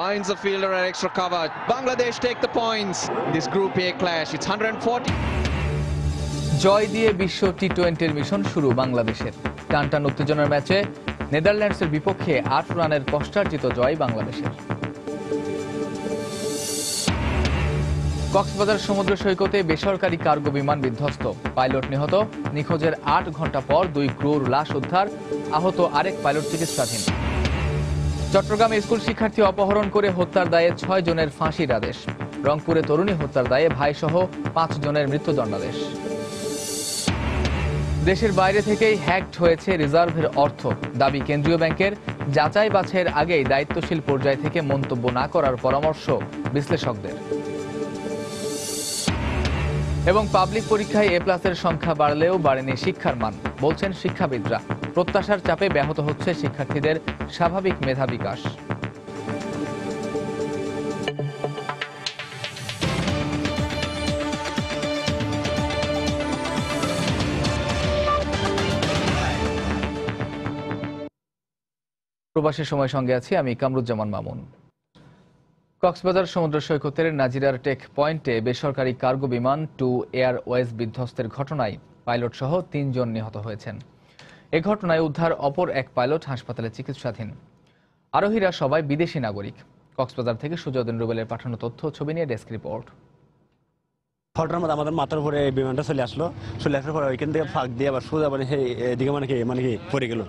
finds the fielder and extra cover. Bangladesh take the points. This Group A clash, it's 140. জয় দিয়ে বিশ্ব টি-20 mission শুরু বাংলাদেশের। টানটান উত্তেজনার ম্যাচে নেদারল্যান্ডসের বিপক্ষে 8 রানের কষ্টার্জিত জয় বাংলাদেশের। কক্সবাজার সমুদ্র সৈকতে বেসরকারি কার্গো বিমান বিধ্বস্ত, পাইলট নিহত। নিখোঁজের 8 ঘন্টা পর 2 ক্রুর লাশ উদ্ধার, আহত আরেক পাইলট চিকিৎসাধীন। চট্টগ্রামে স্কুল শিক্ষার্থী অপহরণ করে হত্যার দায়ে 6 জনের ফাঁসির আদেশ। রংপুরে তরুণী হত্যার দায়ে ভাইসহ 5 জনের মৃত্যুদণ্ডাদেশ। দেশের বাইরে থেকেই হ্যাকড হয়েছে রিজার্ভের অর্থ, দাবি কেন্দ্রীয় ব্যাংকের। যাচাই বাছাইয়ের আগেই দায়িত্বশীল পর্যায় থেকে মন্তব্য না করার পরামর্শ বিশ্লেষকদের। এবং পাবলিক পরীক্ষায় এ+এর সংখ্যা বাড়লেও বাড়েনি শিক্ষার মান, বলছেন শিক্ষাবিদরা। প্রত্যাশার চাপে ব্যাহত হচ্ছে শিক্ষার্থীদের স্বাভাবিক মেধা বিকাশ। প্রবাসী সময় সঙ্গে আছি আমি কামরুজ্জামান মামুন। কক্সবাজার সমুদ্র সৈকতের নাজিরার টেক পয়েন্টে বেসরকারি কার্গো বিমান টু এয়ারওয়েজ বিধ্বস্তের ঘটনায় পাইলট সহ 3 জন নিহত হয়েছেন। এ ঘটনায় উদ্ধার অপর এক পাইলট হাসপাতালে চিকিৎসাধীন। আরোহীরা সবাই বিদেশি নাগরিক। কক্সবাজার থেকে সুজয়দিন রুবেলের পাঠানো তথ্য ছবি নিয়ে ডেস্ক রিপোর্ট। হঠাৎ আমাদের মাথার উপরে বিমানটা চলে আসার পরে ওইখান থেকে ফাঁক দিয়ে আবার সোজা এদিকে মানে কি পড়ে গেল।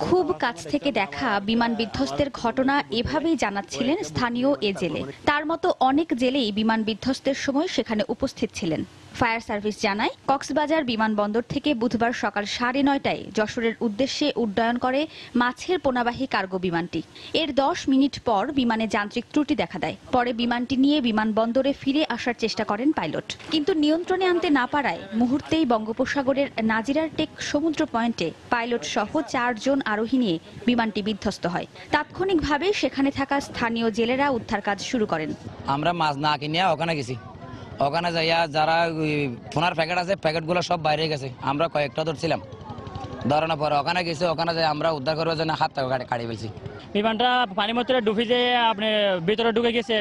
খুব কাছ থেকে দেখা বিমান বিধ্বস্তের ঘটনা এভাবেই জানাচ্ছিলেন স্থানীয় এ জেলে। তার মতো অনেক জেলেই বিমান বিধ্বস্তের সময় সেখানে উপস্থিত ছিলেন। ফায়ার সার্ভিস জানায়, কক্সবাজার বিমানবন্দর থেকে বুধবার সকাল 9:30টায় যশোরের উদ্দেশ্যে উড্ডয়ন করে মাছের পোনাবাহী কার্গো বিমানটি। এর 10 মিনিট পর বিমানে যান্ত্রিক ত্রুটি দেখা দেয়। পরে বিমানটি নিয়ে বিমানবন্দরে ফিরে আসার চেষ্টা করেন পাইলট, কিন্তু নিয়ন্ত্রণে আনতে না পারায় মুহূর্তেই বঙ্গোপসাগরের নাজিরার টেক সমুদ্র পয়েন্টে পাইলট সহ 4 জন আরোহী নিয়ে বিমানটি বিধ্বস্ত হয়। তাৎক্ষণিকভাবে সেখানে থাকা স্থানীয় জেলেরা উদ্ধার কাজ শুরু করেন। আমরা মাছ না কিনে ওখানে গেছি, ওখানে যাইয়া যারা ফোনার প্যাকেট আছে প্যাকেটগুলো সব বাইরে গেছে। আমরা কয়েকটা ধরছিলাম, ধরানোর পরে ওখানে গেছি, ওখানে যাই আমরা উদ্ধার করার জন্য হাত থেকে কাটিয়ে ফেলছি। বিমানটা পানির মধ্যে ডুবে যে আপনি ভিতরে ঢুকে গেছে,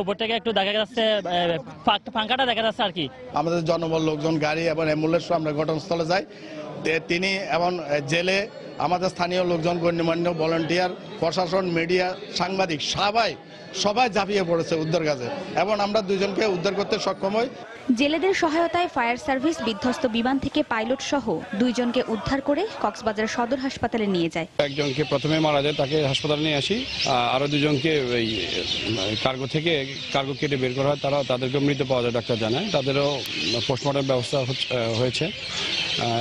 উপর থেকে একটু দেখা যাচ্ছে ফাঁকাটা দেখা যাচ্ছে আর কি। আমাদের জনবল লোকজন গাড়ি এবং অ্যাম্বুলেন্স আমরা ঘটনাস্থলে যাই। তিনি এবং জেলে আমাদের স্থানীয় লোকজন, গণ্যমান্য ভলান্টিয়ার, প্রশাসন, মিডিয়া, সাংবাদিক সবাই ঝাঁপিয়ে পড়েছে উদ্ধার কাজে এবং আমরা 2 জনকে উদ্ধার করতে সক্ষম হই। জেলেদের সহায়তায় ফায়ার সার্ভিস বিধ্বস্ত বিমান থেকে পাইলট সহ 2 জনকে উদ্ধার করে কক্সবাজার সদর হাসপাতালে নিয়ে যায়। একজনকে প্রথমে মারা যায়, তাকে হাসপাতালে নিয়ে আসি। আরো 2 জনকে কার্গো কেটে বের করা হয়, তাদেরকে মৃত পাওয়া যায় ডাক্তার জানায়। তাদেরও পোস্টমর্টম ব্যবস্থা হয়েছে।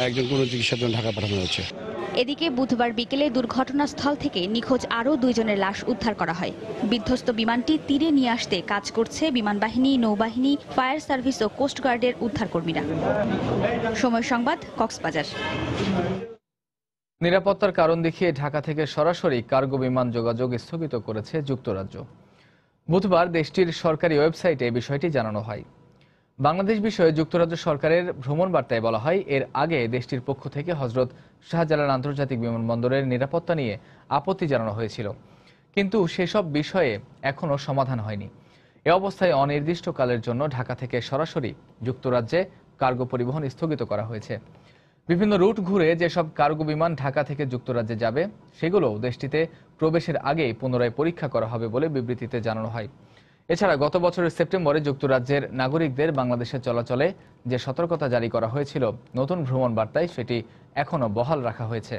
একজন কোনো চিকিৎসার জন্য ঢাকা পাঠানো হয়েছে। এদিকে বুধবার বিকেলে দুর্ঘটনাস্থল থেকে নিখোঁজ আরও 2 জনের লাশ উদ্ধার করা হয়। বিধ্বস্ত বিমানটি তীরে নিয়ে আসতে কাজ করছে বিমান বাহিনী, নৌবাহিনী, ফায়ার সার্ভিস ও কোস্টগার্ডের উদ্ধারকর্মীরা। সময় সংবাদ, কক্সবাজার। নিরাপত্তার কারণ দেখিয়ে ঢাকা থেকে সরাসরি কার্গো বিমান যোগাযোগ স্থগিত করেছে যুক্তরাজ্য। বুধবার দেশটির সরকারি ওয়েবসাইটে এই বিষয়টি জানানো হয়। বাংলাদেশ বিষয়ে যুক্তরাজ্য সরকারের ভ্রমণ বার্তায় বলা হয়, এর আগে দেশটির পক্ষ থেকে হজরত শাহজালাল আন্তর্জাতিক বিমানবন্দরের নিরাপত্তা নিয়ে আপত্তি জানানো হয়েছিল, কিন্তু সেসব বিষয়ে এখনও সমাধান হয়নি। এ অবস্থায় অনির্দিষ্টকালের জন্য ঢাকা থেকে সরাসরি যুক্তরাজ্যে কার্গো পরিবহন স্থগিত করা হয়েছে। বিভিন্ন রুট ঘুরে যেসব কার্গো বিমান ঢাকা থেকে যুক্তরাজ্যে যাবে সেগুলো দেশটিতে প্রবেশের আগেই পুনরায় পরীক্ষা করা হবে বলে বিবৃতিতে জানানো হয়। এছাড়া গত বছরের সেপ্টেম্বরে যুক্তরাজ্যের নাগরিকদের বাংলাদেশে চলাচলে যে সতর্কতা জারি করা হয়েছিল, নতুন ভ্রমণ বার্তায় সেটি এখনও বহাল রাখা হয়েছে।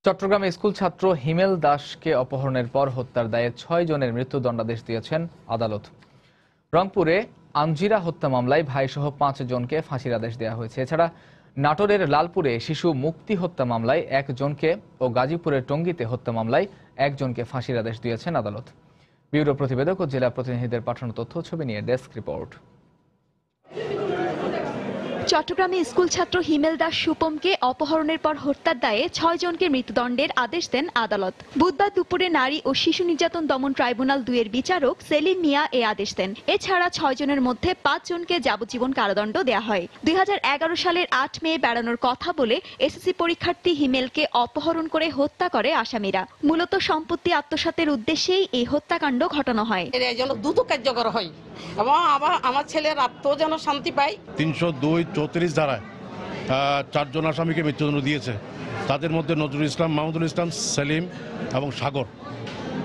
চট্টগ্রামে স্কুল ছাত্র হিমেল দাসকে অপহরণের পর হত্যার দায়ে 6 জনের মৃত্যুদণ্ডাদেশ দিয়েছেন আদালত। রংপুরে আঞ্জিরা হত্যা মামলায় ভাইসহ 5 জনকে ফাঁসির আদেশ দেওয়া হয়েছে। এছাড়া নাটোরের লালপুরে শিশু মুক্তি হত্যা মামলায় 1 জনকে ও গাজীপুরের টঙ্গীতে হত্যা মামলায় 1 জনকে ফাঁসির আদেশ দিয়েছেন আদালত। ব্যুরো প্রতিবেদক ও জেলা প্রতিনিধিদের পাঠানো তথ্য ছবি নিয়ে ডেস্ক রিপোর্ট। চট্টগ্রামে স্কুল ছাত্র হিমেল দাস সুপমকে অপহরণের পর হত্যার দায়ে 6 জনকে মৃত্যুদণ্ডের আদেশ দেন আদালত। বুধবার দুপুরে নারী ও শিশু নির্যাতন দমন ট্রাইব্যুনাল 2 এর বিচারক সেলিম মিয়া এই আদেশ দেন। এছাড়া 6 জনের মধ্যে 5 জনকে যাবজ্জীবন কারাদণ্ড দেওয়া হয়। 2011 সালের 8 মে বেড়ানোর কথা বলে এসএসসি পরীক্ষার্থী হিমেলকে অপহরণ করে হত্যা করে আসামিরা। মূলত সম্পত্তি আত্মসাতের উদ্দেশ্যেই এই হত্যাকাণ্ড ঘটানো হয়। এর যেন দ্রুত কার্যকর হয় এবং আমার ছেলের আত্ম যেন শান্তি পায়। 302-34 ধারায় 4 জন আসামিকে মৃত্যুদণ্ড দিয়েছে। তাদের মধ্যে নজরুল ইসলাম, মাহমুদুল ইসলাম, সেলিম এবং সাগর।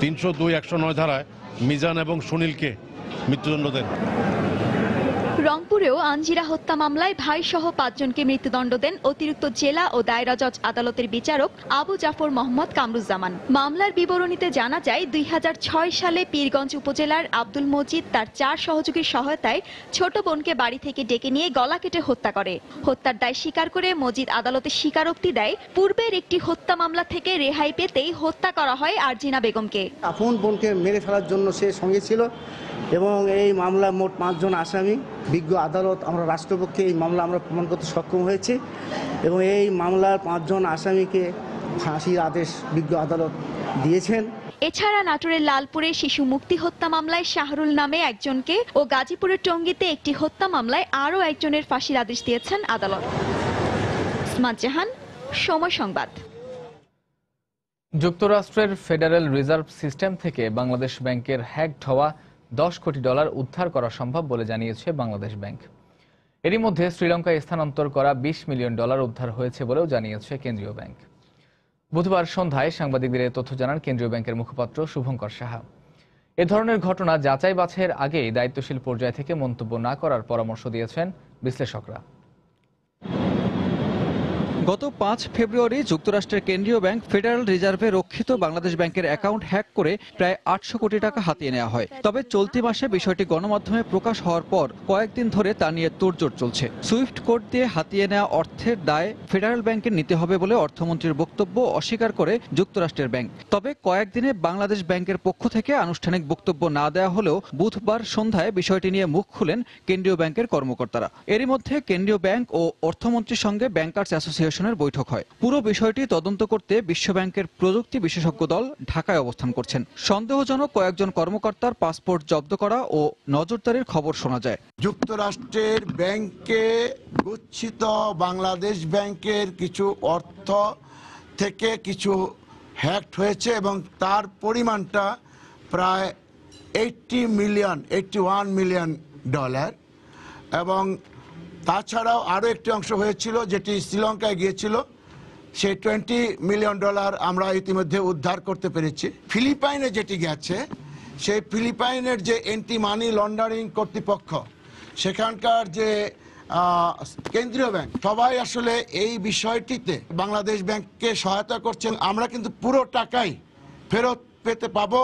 302-109 ধারায় মিজান এবং সুনীলকে মৃত্যুদণ্ড দেন। রংপুরেও আঞ্জিরা হত্যা মামলায় ভাই সহ 5 জনকে মৃত্যুদণ্ড দেন অতিরিক্ত জেলা ও দায়রা জজ আদালতের বিচারক আবু জাফর মোহাম্মদ কামরুজ্জামান। মামলার বিবরণীতে জানা যায় 2006 সালে পীরগঞ্জ উপজেলার আব্দুল মজিদ তার 4 সহযোগীর সহায়তায় ছোট বোনকে বাড়ি থেকে ডেকে নিয়ে গলা কেটে হত্যা করে। হত্যার দায় স্বীকার করে মজিদ আদালতে স্বীকারোক্তি দেয়। পূর্বের একটি হত্যা মামলা থেকে রেহাই পেতেই হত্যা করা হয় আরজিনা বেগমকে। আপন বোনকে মেরে ফেলার জন্য সে সঙ্গে ছিল এবং এই মামলা মোট 5 জন আসামি। বিজ্ঞ আদালত আমরা রাষ্ট্রপক্ষে এই মামলা আমরা প্রমাণ করতে সক্ষম হয়েছি এবং এই মামলার 5 জন আসামিকে ফাঁসির আদেশ বিজ্ঞ আদালত দিয়েছেন। এছাড়া নাটোরের লালপুরে শিশু মুক্তি হত্যা মামলায় শাহরুল নামে একজনকে ও গাজীপুরের টঙ্গীতে একটি হত্যা মামলায় আরও একজনের ফাঁসির আদেশ দিয়েছেন আদালত। ইসমাত জাহান, সময় সংবাদ। যুক্তরাষ্ট্রের ফেডারেল রিজার্ভ সিস্টেম থেকে বাংলাদেশ ব্যাংকের হ্যাকড হওয়া $10 কোটি উদ্ধার করা সম্ভব বলে জানিয়েছে বাংলাদেশ ব্যাংক। এরই মধ্যে শ্রীলঙ্কায় স্থানান্তর করা $20 মিলিয়ন উদ্ধার হয়েছে বলেও জানিয়েছে কেন্দ্রীয় ব্যাংক। বুধবার সন্ধ্যায় সাংবাদিকদের এ তথ্য জানান কেন্দ্রীয় ব্যাংকের মুখপাত্র শুভঙ্কর সাহা। এ ধরনের ঘটনা যাচাই বাছাইয়ের আগেই দায়িত্বশীল পর্যায় থেকে মন্তব্য না করার পরামর্শ দিয়েছেন বিশ্লেষকরা। গত 5 ফেব্রুয়ারি যুক্তরাষ্ট্রের কেন্দ্রীয় ব্যাংক ফেডারেল রিজার্ভে রক্ষিত বাংলাদেশ ব্যাংকের অ্যাকাউন্ট হ্যাক করে প্রায় $800 কোটি হাতিয়ে নেওয়া হয়। তবে চলতি মাসে বিষয়টি গণমাধ্যমে প্রকাশ হওয়ার পর কয়েকদিন ধরে তা নিয়ে তোড়জোড় চলছে। সুইফট কোড দিয়ে হাতিয়ে নেওয়া অর্থের দায় ফেডারেল ব্যাংকের নিতে হবে বলে অর্থমন্ত্রীর বক্তব্য অস্বীকার করে যুক্তরাষ্ট্রের ব্যাংক। তবে কয়েকদিনে বাংলাদেশ ব্যাংকের পক্ষ থেকে আনুষ্ঠানিক বক্তব্য না দেওয়া হলেও বুধবার সন্ধ্যায় বিষয়টি নিয়ে মুখ খুলেন কেন্দ্রীয় ব্যাংকের কর্মকর্তারা। এরই মধ্যে কেন্দ্রীয় ব্যাংক ও অর্থমন্ত্রীর সঙ্গে ব্যাংকার্স অ্যাসোসিয়েশনের বৈঠক হয়। পুরো বিষয়টি তদন্ত করতে বিশ্বব্যাংকের প্রযুক্তি বিশেষজ্ঞ দল ঢাকায় অবস্থান করছেন। সন্দেহজনক কয়েকজন কর্মকর্তার পাসপোর্ট জব্দ করা ও নজরদারির খবর শোনা যায়। যুক্তরাষ্ট্রের ব্যাংকে গচ্ছিত বাংলাদেশ ব্যাংকের কিছু অর্থ থেকে কিছু হ্যাক হয়েছে এবং তার পরিমাণটা প্রায় $81 মিলিয়ন এবং তাছাড়াও আরও একটি অংশ হয়েছিল যেটি শ্রীলঙ্কায় গিয়েছিল। সেই $20 মিলিয়ন আমরা ইতিমধ্যে উদ্ধার করতে পেরেছি। ফিলিপাইনে যেটি গেছে সেই ফিলিপাইনের যে অ্যান্টি মানি লন্ডারিং কর্তৃপক্ষ, সেখানকার যে কেন্দ্রীয় ব্যাংক, সবাই আসলে এই বিষয়টিতে বাংলাদেশ ব্যাংককে সহায়তা করছেন। আমরা কিন্তু পুরো টাকাই ফেরত পেতে পাবো,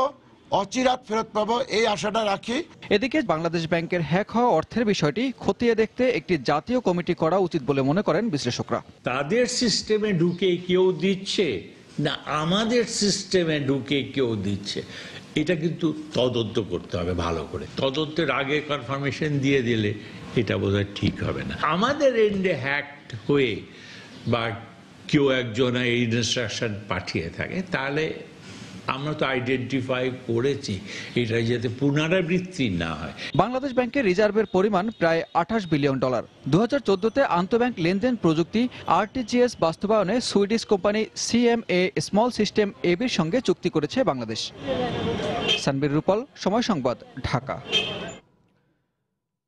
অচিরাত ফেরত পাবো এই আশাটা রাখি। এদিকে বাংলাদেশ ব্যাংকের হ্যাক হওয়া অর্থের বিষয়টি খতিয়ে দেখতে একটি জাতীয় কমিটি করা উচিত বলে মনে করেন বিশ্লেষকরা। তাদের সিস্টেমে ঢুকে কেউ দিচ্ছে না আমাদের সিস্টেমে ঢুকে কেউ দিচ্ছে, এটা কিন্তু তদন্ত করতে হবে ভালো করে। তদন্তের আগে কনফার্মেশন দিয়ে দিলে এটা বোধহয় ঠিক হবে না। আমাদের এন্ডে হ্যাকড হয়ে বা কেউ একজন এই ইনস্ট্রাকশন পাঠিয়ে থাকে, তাহলে আমরা তো আইডেন্টিফাই করেছি, এটা যাতে পুনরাবৃত্তি না হয়। বাংলাদেশ ব্যাংকের রিজার্ভের পরিমাণ প্রায় $28 বিলিয়ন। 2014-তে আন্তঃব্যাংক লেনদেন প্রযুক্তি RTGS বাস্তবায়নে Swedish company CMA small system এবির সঙ্গে চুক্তি করেছে বাংলাদেশ। সানবীর রূপল, সময় সংবাদ, ঢাকা।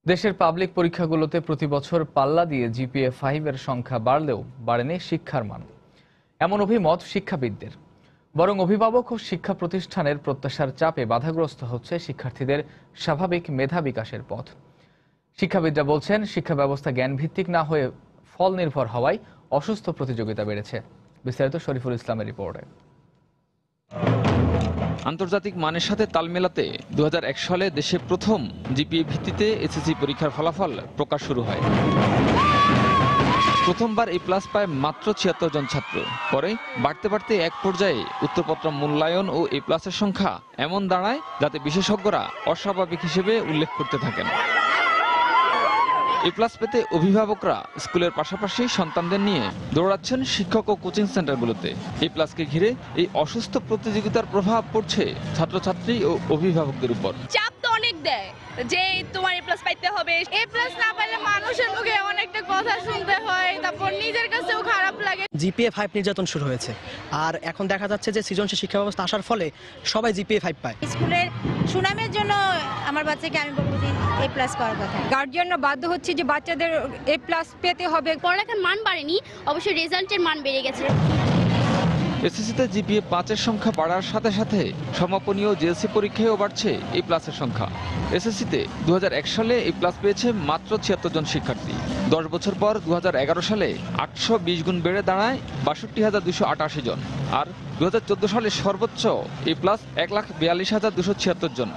দেশের পাবলিক পরীক্ষাগুলোতে প্রতি বছর পাল্লা দিয়ে GPA 5 এর সংখ্যা বাড়লেও বাড়েনি শিক্ষার মান, এমন অভিমত শিক্ষাবিদদের। বরং অভিভাবক ও শিক্ষা প্রতিষ্ঠানের প্রত্যাশার চাপে বাধাগ্রস্ত হচ্ছে শিক্ষার্থীদের স্বাভাবিক মেধা বিকাশের পথ। শিক্ষাবিদরা বলছেন, শিক্ষা ব্যবস্থা জ্ঞানভিত্তিক না হয়ে ফল নির্ভর হওয়ায় অসুস্থ প্রতিযোগিতা বেড়েছে। বিস্তারিত শরীফুল ইসলামের রিপোর্টে। আন্তর্জাতিক মানের সাথে তাল মেলাতে 2001 সালে দেশে প্রথম GPA ভিত্তিতে SSC পরীক্ষার ফলাফল প্রকাশ শুরু হয়। প্রথমবার A+ পায় মাত্র 76 জন ছাত্র। পরে বাড়তে বাড়তে এক পর্যায়ে উত্তরপত্র মূল্যায়ন ও A+ এর সংখ্যা এমন দাঁড়ায় যাতে বিশেষজ্ঞরা অস্বাভাবিক হিসেবে উল্লেখ করতে থাকেন। A+ পেতে অভিভাবকরা স্কুলের পাশাপাশি সন্তানদের নিয়ে দৌড়াচ্ছেন শিক্ষক ও কোচিং সেন্টারগুলোতে। A+কে ঘিরে এই অসুস্থ প্রতিযোগিতার প্রভাব পড়ছে ছাত্রছাত্রী ও অভিভাবকদের উপর। চাপ তো অনেক দেয় যে তোমার A+ পাইতে হবে। A+ না পাইলে মানুষের মুখে অনেকটা কথা শুনতে হয়, তারপর নিজের কাছেও খারাপ লাগে। GPA 5 নির্যাতন শুরু হয়েছে, আর এখন দেখা যাচ্ছে যে সৃজনশীল শিক্ষা ব্যবস্থা আসার ফলে সবাই GPA 5 পায়। স্কুলের সুনামের জন্য আমার বাচ্চাকে আমি বলবো যে A+ করার কথা। গার্জিয়ানরা বাধ্য হচ্ছে যে বাচ্চাদের A+ পেতে হবে। পড়ালেখার মান বাড়েনি, অবশ্যই রেজাল্টের মান বেড়ে গেছে। এসএসসিতে GPA 5-এর সংখ্যা বাড়ার সাথে সাথে সমাপনী ও JSC পরীক্ষায়ও বাড়ছে A+-এর সংখ্যা। এসএসসিতে 2001 সালে A+ পেয়েছে মাত্র 76 জন শিক্ষার্থী। 10 বছর পর 2011 সালে 820 গুণ বেড়ে দাঁড়ায় 62,288 জন। আর 2014 সালে সর্বোচ্চ A+ 1,42,276 জন।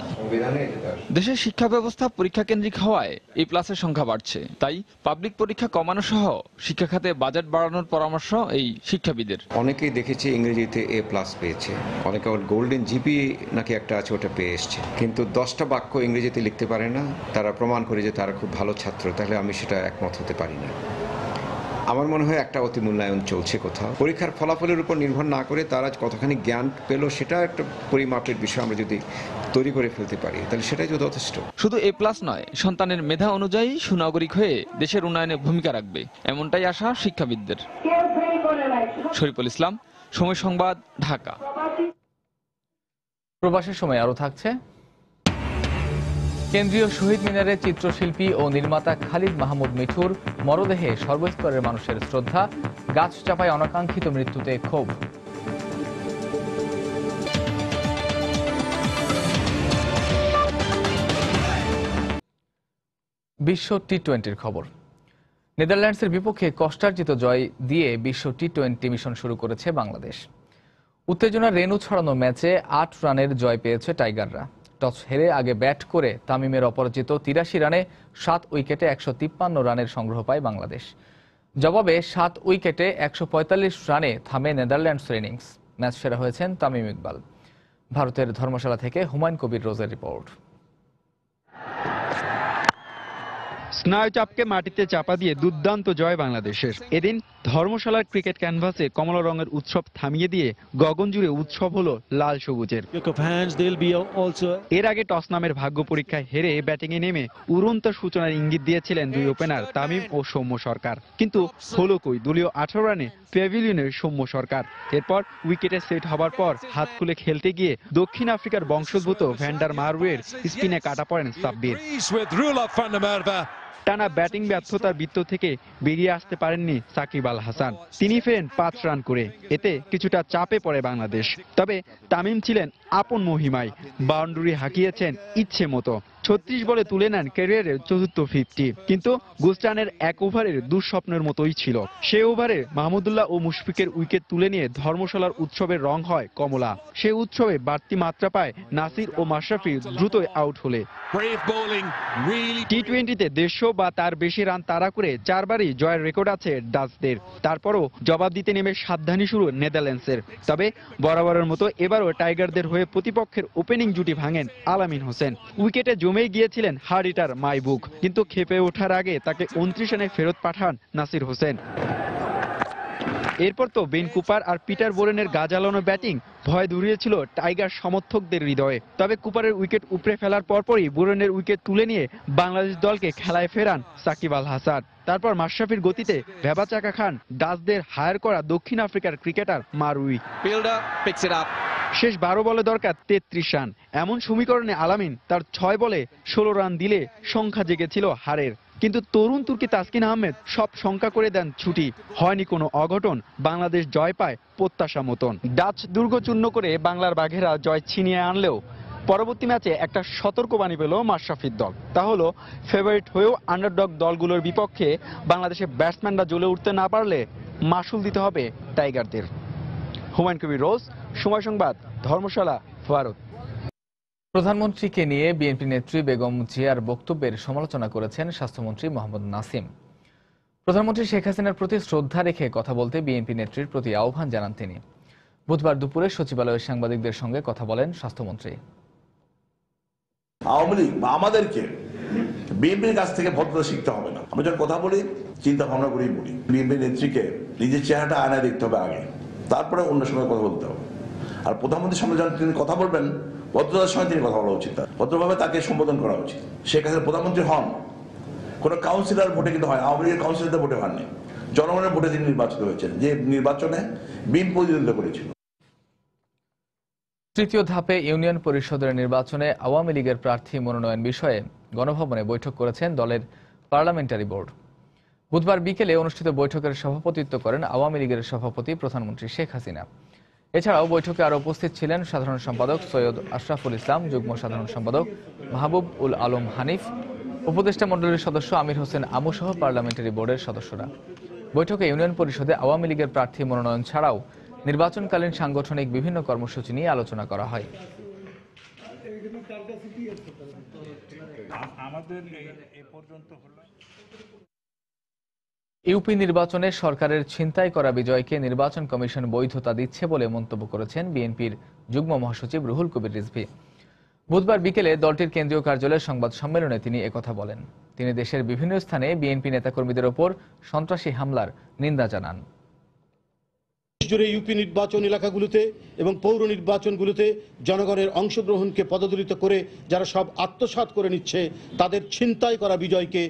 দেশের শিক্ষা ব্যবস্থা পরীক্ষা কেন্দ্রিক হওয়ায় A+-এর সংখ্যা বাড়ছে। তাই পাবলিক পরীক্ষা কমানো সহ শিক্ষা খাতে বাজেট বাড়ানোর পরামর্শ এই শিক্ষাবিদের। অনেকেই দেখেছি ইংরেজিতে A+ পেয়েছে, অনেকে আবার গোল্ডেন GPA নাকি একটা আছে ওটা পেয়ে এসছে, কিন্তু 10টা বাক্য ইংরেজিতে লিখতে পারে না। তারা প্রমাণ করে যে তারা খুব ভালো ছাত্র, তাহলে আমি সেটা একমত হতে পারি না। আমার মনে হয় একটা অতি মূল্যায়ন চলছে কোথাও। পরীক্ষার ফলাফলের উপর নির্ভর না করে তারা কতখানি জ্ঞান পেল সেটা একটা পরিমাপের বিষয় আমরা যদি তৈরি করে ফেলতে পারি তাহলে সেটাই তো যথেষ্ট। শুধু A+ নয়, সন্তানের মেধা অনুযায়ী সুনাগরিক হয়ে দেশের উন্নয়নে ভূমিকা রাখবে, এমনটাই আশা শিক্ষাবিদদের। শরীফুল ইসলাম, সময় সংবাদ, ঢাকা। প্রবাসের সময় আরো থাকছে। কেন্দ্রীয় শহীদ মিনারে চিত্রশিল্পী ও নির্মাতা খালিদ মাহমুদ মিঠুর মরদেহে সর্বস্তরের মানুষের শ্রদ্ধা, গাছ চাপায় অনাকাঙ্ক্ষিত মৃত্যুতে ক্ষোভ। বিশ্ব টি-20 খবর। নেদারল্যান্ডসের বিপক্ষে কষ্টার্জিত জয় দিয়ে বিশ্ব টি-20 মিশন শুরু করেছে বাংলাদেশ। উত্তেজনার রেণু ছড়ানো ম্যাচে 8 রানের জয় পেয়েছে টাইগাররা। টস হেরে আগে ব্যাট করে তামিমের অপরাজিত 83 রানে 7 উইকেটে 153 রানের সংগ্রহ পায় বাংলাদেশ। জবাবে 7 উইকেটে 145 রানে থামে নেদারল্যান্ডসের ইনিংস। ম্যাচ সেরা হয়েছেন তামিম ইকবাল। ভারতের ধর্মশালা থেকে হুমায়ুন কবির রোজের রিপোর্ট। স্নায়ুচাপকে মাটিতে চাপা দিয়ে দুর্দান্ত জয় বাংলাদেশের। এদিন ধর্মশালার ক্রিকেট ক্যানভাসে কমলা রঙের উৎসব থামিয়ে দিয়ে গগন জুড়ে উৎসব হলো লাল সবুজের। এর আগে টস নামের ভাগ্য পরীক্ষায় হেরে ব্যাটিংয়ে নেমে উড়ন্ত সূচনার ইঙ্গিত দিয়েছিলেন দুই ওপেনার তামিম ও সৌম্য সরকার, কিন্তু হলো কই দলীয় 18 রানে প্যাভিলিয়নের সৌম্য সরকার। এরপর উইকেটে সেট হবার পর হাত খুলে খেলতে গিয়ে দক্ষিণ আফ্রিকার বংশোদ্ভূত ভ্যান্ডার মারওয়ের স্পিনে কাটা পড়েন সাব্বির। টানা ব্যাটিং ব্যর্থতার বৃত্ত থেকে বেরিয়ে আসতে পারেননি সাকিব আল হাসান। তিনি ফেরেন 5 রান করে। এতে কিছুটা চাপে পড়ে বাংলাদেশ। তবে তামিম ছিলেন আপন মহিমায়, বাউন্ডারি হাঁকিয়েছেন ইচ্ছে মতো। 36 বলে তুলে নেন ক্যারিয়ারের চতুর্থ 50, কিন্তু গুস্টানের এক ওভারের দুঃস্বপ্নের মতোই ছিল। সে ওভারে মাহমুদুল্লাহ ও মুশফিকের উইকেট তুলে নিয়ে ধর্মশালার উৎসবের রং হয় কমলা। সে উৎসবে বাড়তি মাত্রা পায় নাসির ও মাশরাফি দ্রুতই আউট হলে। টি-20তে 150 বা তার বেশি রান তাড়া করে 4 বারই জয়ের রেকর্ড আছে ডাচদের। তারপরও জবাব দিতে নেমে সাবধানী শুরু নেদারল্যান্ডসের। তবে বরাবরের মতো এবারও টাইগারদের হয়ে প্রতিপক্ষের ওপেনিং জুটি ভাঙেন আলামিন হোসেন। উইকেটে জমে গিয়েছিলেন হার্ড হিটার মাইবুক, কিন্তু খেপে ওঠার আগে তাকে 29 রানে ফেরত পাঠান নাসির হোসেন। এরপর তো বেন কুপার আর পিটার বোরেনের গা জ্বালানো ব্যাটিং ভয় ধরিয়েছিল টাইগার সমর্থকদের হৃদয়ে। তবে কুপারের উইকেট উপড়ে ফেলার পরপরই বোরেনের উইকেট তুলে নিয়ে বাংলাদেশ দলকে খেলায় ফেরান সাকিব আল হাসান। তারপর মাশরাফির গতিতে ভেবাচাকা খান ডাচদের হায়ার করা দক্ষিণ আফ্রিকার ক্রিকেটার মারুই। শেষ 12 বলে দরকার 33 রান। এমন সমীকরণে আলামিন তার 6 বলে 16 রান দিলে সংখ্যা জেগেছিল হারের। কিন্তু তরুণ তুর্কি তাসকিন আহমেদ সব শঙ্কা করে দেন ছুটি। হয়নি কোনো অঘটন, বাংলাদেশ জয় পায় প্রত্যাশা মতন। ডাচ দুর্গ চূর্ণ করে বাংলার বাঘেরা জয় ছিনিয়ে আনলেও পরবর্তী ম্যাচে একটা সতর্কবাণী পেল মাশরাফির দল। তা হলো ফেভারিট হয়েও আন্ডারডগ দলগুলোর বিপক্ষে বাংলাদেশের ব্যাটসম্যানরা জ্বলে উঠতে না পারলে মাসুল দিতে হবে টাইগারদের। হুমায়ুন কবির রোজ, সময় সংবাদ, ধর্মশালা, ভারত। প্রধানমন্ত্রীকে নিয়ে বিএনপি নেত্রী বেগম জিয়ার বক্তব্যের সমালোচনা করেছেন স্বাস্থ্যমন্ত্রী মোহাম্মদ নাসিম। প্রধানমন্ত্রী শেখ হাসিনার প্রতি শ্রদ্ধা রেখে কথা বলতে বিএনপি নেত্রীর প্রতি আহ্বান জানান তিনি। বুধবার দুপুরে সচিবালয়ে সাংবাদিকদের সঙ্গে কথা বলেন স্বাস্থ্যমন্ত্রী। আওয়ামী লীগ বা আমাদেরকে বিএনপির কাছ থেকে ভদ্রতা শিখতে হবে না। আমরা যখন কথা বলি চিন্তা ভাবনা করেই বলি। বিএনপি নেত্রীকে নিজের চেহারাটা আয়নায় দেখতে হবে আগে, তারপরে অন্য সময় কথা বলতে হবে। আর প্রধানমন্ত্রীর সামনে যখন তিনি কথা বলবেন ভদ্রতার সঙ্গে তিনি কথা বলা উচিত, ভদ্রভাবে তাকে সম্বোধন করা উচিত। শেখ হাসিনা প্রধানমন্ত্রী হন কোনো কাউন্সিলর ভোটে কিন্তু হয়, আওয়ামী লীগের কাউন্সিলরদের ভোটে হননি, জনগণের ভোটে তিনি নির্বাচিত হয়েছেন, যে নির্বাচনে বিএনপি প্রতিদ্বন্দ্বিতা করেছিল। তৃতীয় ধাপে ইউনিয়ন পরিষদের নির্বাচনে আওয়ামী লীগের প্রার্থী মনোনয়ন বিষয়ে গণভবনে বৈঠক করেছেন দলের পার্লামেন্টারি বোর্ড। বুধবার বিকেলে অনুষ্ঠিত বৈঠকের সভাপতিত্ব করেন আওয়ামী লীগের সভাপতি প্রধানমন্ত্রী শেখ হাসিনা। এছাড়াও বৈঠকে আরও উপস্থিত ছিলেন সাধারণ সম্পাদক সৈয়দ আশরাফুল ইসলাম, যুগ্ম সাধারণ সম্পাদক মাহবুব উল আলম হানিফ, উপদেষ্টা মণ্ডলীর সদস্য আমির হোসেন আমু সহ পার্লামেন্টারি বোর্ডের সদস্যরা। বৈঠকে ইউনিয়ন পরিষদে আওয়ামী লীগের প্রার্থী মনোনয়ন ছাড়াও নির্বাচনকালীন সাংগঠনিক বিভিন্ন কর্মসূচি নিয়ে আলোচনা করা হয়। ইউপি নির্বাচনে সরকারের ছিনতাই করা বিজয়কে নির্বাচন কমিশন বৈধতা দিচ্ছে বলে মন্তব্য করেছেন বিএনপির যুগ্ম মহাসচিব রুহুল কবির রিজভী। বুধবার বিকেলে দলটির কেন্দ্রীয় কার্যালয়ে সংবাদ সম্মেলনে তিনি একথা বলেন। তিনি দেশের বিভিন্ন স্থানে বিএনপি নেতাকর্মীদের ওপর সন্ত্রাসী হামলার নিন্দা জানান। জুড়ে ইউপি নির্বাচন এলাকাগুলোতে এবং পৌর নির্বাচনগুলোতে জনগণের অংশগ্রহণকে পদদলিত করে যারা সব আত্মসাৎ করে নিচ্ছে, তাদের ছিনতাই করা বিজয়কে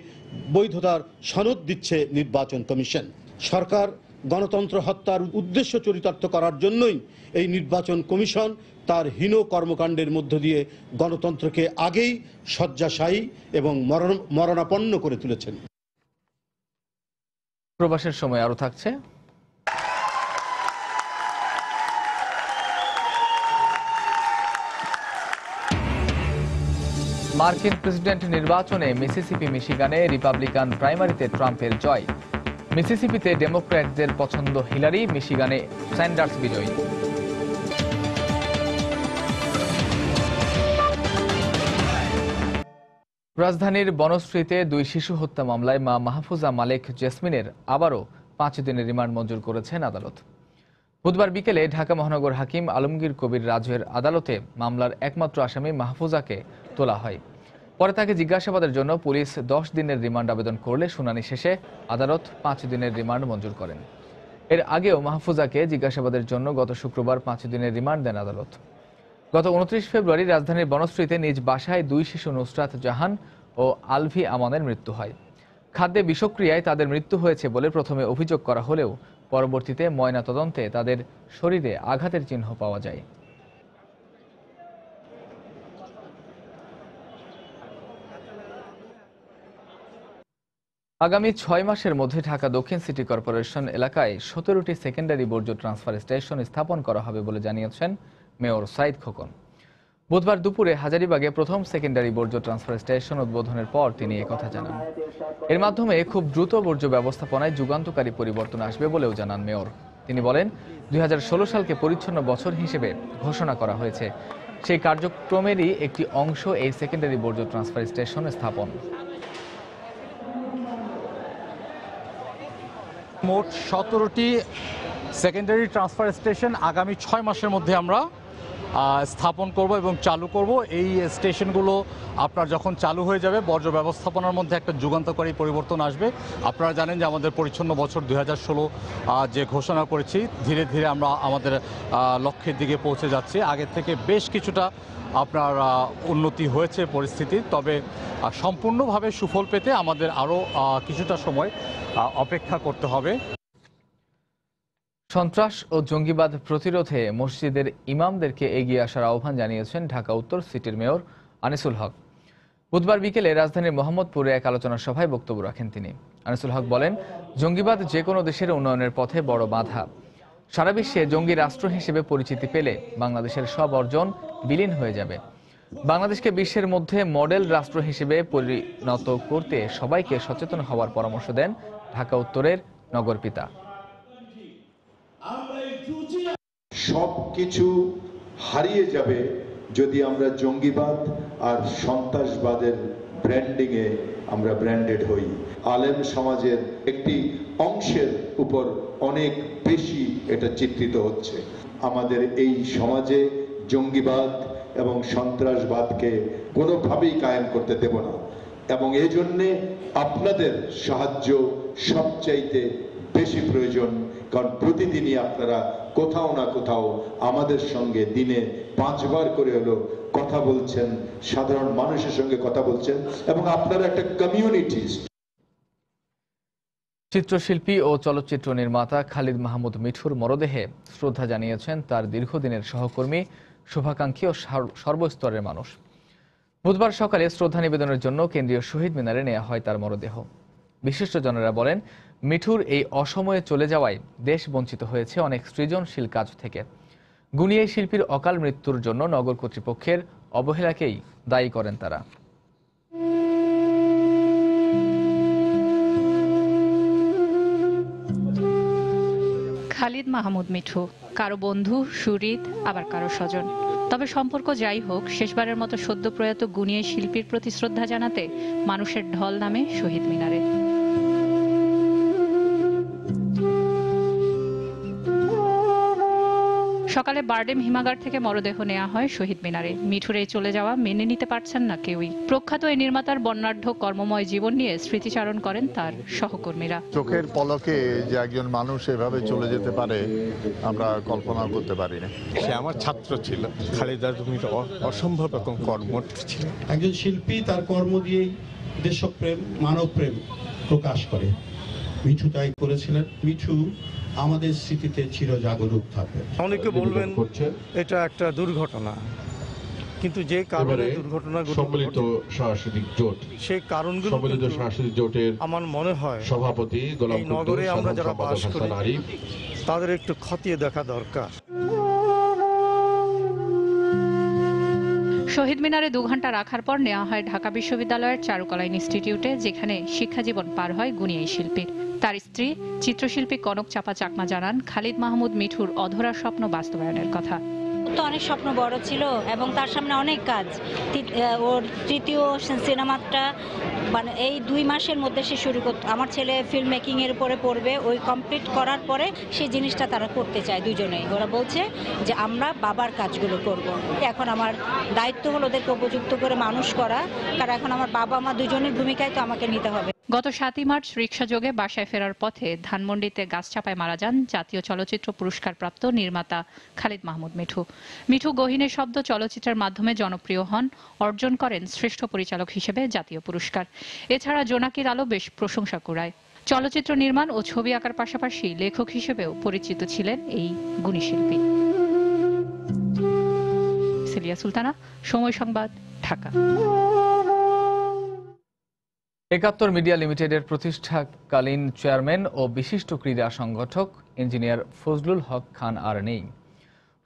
বৈধতার সনদ দিচ্ছে নির্বাচন কমিশন। সরকার গণতন্ত্র হত্যার উদ্দেশ্য চরিতার্থ করার জন্যই এই নির্বাচন কমিশন তার হীন কর্মকাণ্ডের মধ্য দিয়ে গণতন্ত্রকে আগেই শয্যাশায়ী এবং মরণাপন্ন করে তুলেছেন। প্রবাসের সময় আরও থাকছে। মার্কিন প্রেসিডেন্ট নির্বাচনে মিসিসিপি মিশিগানে রিপাবলিকান প্রাইমারিতে ট্রাম্পের জয়। মিসিসিপিতে ডেমোক্র্যাটদের পছন্দ হিলারি, মিশিগানে স্যান্ডার্স বিজয়ী। রাজধানীর বনশ্রীতে 2 শিশু হত্যা মামলায় মা মাহফুজা মালেক জেসমিনের আবারও 5 দিনের রিমান্ড মঞ্জুর করেছেন আদালত। বুধবার বিকেলে ঢাকা মহানগর হাকিম আলমগীর কবির রাজুয়ের আদালতে মামলার একমাত্র আসামি মাহফুজাকে তোলা হয়। পরে তাকে জিজ্ঞাসাবাদের জন্য পুলিশ 10 দিনের রিমান্ড আবেদন করলে শুনানি শেষে আদালত 5 দিনের রিমান্ড মঞ্জুর করেন। এর আগেও মাহফুজাকে জিজ্ঞাসাবাদের জন্য গত শুক্রবার 5 দিনের রিমান্ড দেন আদালত। গত 29 ফেব্রুয়ারি রাজধানীর বনশ্রীতে নিজ বাসায় 2 শিশু নুসরাত জাহান ও আলভি আমানের মৃত্যু হয়। খাদ্যে বিষক্রিয়ায় তাদের মৃত্যু হয়েছে বলে প্রথমে অভিযোগ করা হলেও পরবর্তীতে ময়নাতদন্তে তাদের শরীরে আঘাতের চিহ্ন পাওয়া যায়। আগামী 6 মাসের মধ্যে ঢাকা দক্ষিণ সিটি কর্পোরেশন এলাকায় 17টি সেকেন্ডারি বর্জ্য ট্রান্সফার স্টেশন স্থাপন করা হবে বলে জানিয়েছেন মেয়র সাইদ খোকন। বুধবার দুপুরে হাজারীবাগে প্রথম সেকেন্ডারি বর্জ্য ট্রান্সফার স্টেশন উদ্বোধনের পর তিনি একথা জানান। এর মাধ্যমে খুব দ্রুত বর্জ্য ব্যবস্থাপনায় যুগান্তকারী পরিবর্তন আসবে বলেও জানান মেয়র। তিনি বলেন, 2016 সালকে পরিচ্ছন্ন বছর হিসেবে ঘোষণা করা হয়েছে। সেই কার্যক্রমেরই একটি অংশ এই সেকেন্ডারি বর্জ্য ট্রান্সফার স্টেশন স্থাপন। মোট 17টি সেকেন্ডারি ট্রান্সফার স্টেশন আগামী 6 মাসের মধ্যে আমরা স্থাপন করব এবং চালু করব। এই স্টেশনগুলো আপনার যখন চালু হয়ে যাবে বর্জ্য ব্যবস্থাপনার মধ্যে একটা যুগান্তকারী পরিবর্তন আসবে। আপনারা জানেন যে আমাদের পরিচ্ছন্ন বছর 2016 যে ঘোষণা করেছি, ধীরে ধীরে আমরা আমাদের লক্ষ্যের দিকে পৌঁছে যাচ্ছি। আগের থেকে বেশ কিছুটা আপনার উন্নতি হয়েছে পরিস্থিতির, তবে সম্পূর্ণভাবে সুফল পেতে আমাদের আরও কিছুটা সময় অপেক্ষা করতে হবে। সন্ত্রাস ও জঙ্গিবাদ প্রতিরোধে মসজিদের ইমামদেরকে এগিয়ে আসার আহ্বান জানিয়েছেন ঢাকা উত্তর সিটির মেয়র আনিসুল হক। বুধবার বিকেলে রাজধানীর মোহাম্মদপুরে এক আলোচনা সভায় বক্তব্য রাখেন তিনি। আনিসুল হক বলেন, জঙ্গিবাদ যে কোনো দেশের উন্নয়নের পথে বড় বাধা। সারা বিশ্বে জঙ্গি রাষ্ট্র হিসেবে পরিচিতি পেলে বাংলাদেশের সব অর্জন বিলীন হয়ে যাবে। বাংলাদেশকে বিশ্বের মধ্যে মডেল রাষ্ট্র হিসেবে পরিণত করতে সবাইকে সচেতন হওয়ার পরামর্শ দেন ঢাকা উত্তরের নগরপিতা। সবকিছু হারিয়ে যাবে যদি আমরা জঙ্গিবাদ আর সন্ত্রাসবাদের ব্র্যান্ডিংয়ে আমরা ব্র্যান্ডেড হই। আলেম সমাজের একটি অংশের উপর অনেক বেশি এটা চিত্রিত হচ্ছে। আমাদের এই সমাজে জঙ্গিবাদ এবং সন্ত্রাসবাদকে কোনোভাবেই কায়েম করতে দেব না এবং এজন্যে আপনাদের সাহায্য সবচাইতে বেশি প্রয়োজন, কারণ প্রতিদিনই আপনারা কোথাও না কোথাও আমাদের সঙ্গে দিনে 5 বার করে হলো কথা বলছেন, সাধারণ মানুষের সঙ্গে কথা বলছেন, এবং আপনারা একটা কমিউনিটি। চিত্রশিল্পী ও চলচ্চিত্র নির্মাতা খালিদ মাহমুদ মিঠুর মরদেহে শ্রদ্ধা জানিয়েছেন তার দীর্ঘদিনের সহকর্মী, শুভাকাঙ্ক্ষী ও সর্বস্তরের মানুষ। বুধবার সকালে শ্রদ্ধা নিবেদনের জন্য কেন্দ্রীয় শহীদ মিনারে নেওয়া হয় তার মরদেহ। বিশিষ্টজনেরা বলেন, মিঠুর এই অসময়ে চলে যাওয়ায় দেশ বঞ্চিত হয়েছে অনেক সৃজনশীল কাজ থেকে। গুণী এই শিল্পীর অকাল মৃত্যুর জন্য নগর কর্তৃপক্ষের অবহেলাকেই দায়ী করেন তারা। খালিদ মাহমুদ মিঠু কারো বন্ধু, সুহৃদ, আবার কারো স্বজন। তবে সম্পর্ক যাই হোক, শেষবারের মতো সদ্য প্রয়াত গুণী শিল্পীর প্রতি শ্রদ্ধা জানাতে মানুষের ঢল নামে শহীদ মিনারে। সকালে বারডেম হিমাগার থেকে মরদেহ নেওয়া হয় শহীদ মিনারে। মিঠুর এই চলে যাওয়া মেনে নিতে পারছেন না কেউই। প্রখ্যাত এই নির্মাতার বর্ণাঢ্য কর্মময় জীবন নিয়ে স্মৃতিচারণ করেন তার সহকর্মীরা। চোখের পলকে যে একজন মানুষ এভাবে চলে যেতে পারে আমরা কল্পনা করতে পারি না। সে আমার ছাত্র ছিল। খালিদা মিঠু অসম্ভব রকম কর্মঠ ছিলেন। একজন শিল্পী তার কর্ম দিয়েই দেশপ্রেম, মানবপ্রেম প্রকাশ করে। মিঠু তাই করেছিলেন। মিঠু আমাদের স্মৃতিতে চিরজাগরুক থাকবে। অনেকে বলবেন এটা একটা দুর্ঘটনা, কিন্তু যে কারণে দুর্ঘটনাগুলো সম্মিলিত সাংস্কৃতিক জোট, সেই কারণগুলো সম্মিলিত সাংস্কৃতিক জোটের আমার মনে হয় সভাপতি গোলাম নগরে আমরা যারা বাস করি আরিফ তাদের একটু খতিয়ে দেখা দরকার। শহীদ মিনারে 2 ঘন্টা রাখার পর নেওয়া হয় ঢাকা বিশ্ববিদ্যালয়ের চারুকলা ইনস্টিটিউটে, যেখানে শিক্ষাজীবন পার হয় গুণী এই শিল্পীর। তার স্ত্রী চিত্রশিল্পী কনক চাপা চাকমা জানান, খালিদ মাহমুদ মিঠুর অধরা স্বপ্ন বাস্তবায়নের কথা। তো অনেক স্বপ্ন বড় ছিল এবং তার সামনে অনেক কাজ। ওর তৃতীয় সিনেমাটা মানে এই 2 মাসের মধ্যে সে শুরু করত। আমার ছেলে ফিল্ম মেকিং এর উপরে পড়বে, ওই কমপ্লিট করার পরে সেই জিনিসটা তারা করতে চায় দুজনেই। ওরা বলছে যে আমরা বাবার কাজগুলো করব। এখন আমার দায়িত্ব হলো ওদেরকে উপযুক্ত করে মানুষ করা, কারণ এখন আমার বাবা মা দুজনের ভূমিকায় তো আমাকে নিতে হবে। গত 7 মার্চ রিকশাযোগে বাসায় ফেরার পথে ধানমন্ডিতে গাছ চাপায় মারা যান জাতীয় চলচ্চিত্র পুরস্কারপ্রাপ্ত নির্মাতা খালিদ মাহমুদ মিঠু। মিঠু গহীনের শব্দ চলচ্চিত্রের মাধ্যমে জনপ্রিয় হন, অর্জন করেন শ্রেষ্ঠ পরিচালক হিসেবে জাতীয় পুরস্কার। এছাড়া জোনাকির আলো বেশ প্রশংসা কুড়ায়। চলচ্চিত্র নির্মাণ ও ছবি আঁকার পাশাপাশি লেখক হিসেবেও পরিচিত ছিলেন এই গুণী শিল্পী। সেলিয়া সুলতানা, সময় সংবাদ, ঢাকা। 71 মিডিয়া লিমিটেডের প্রতিষ্ঠাকালীন চেয়ারম্যান ও বিশিষ্ট ক্রীড়া সংগঠক ইঞ্জিনিয়ার ফজলুল হক খান আর নেই।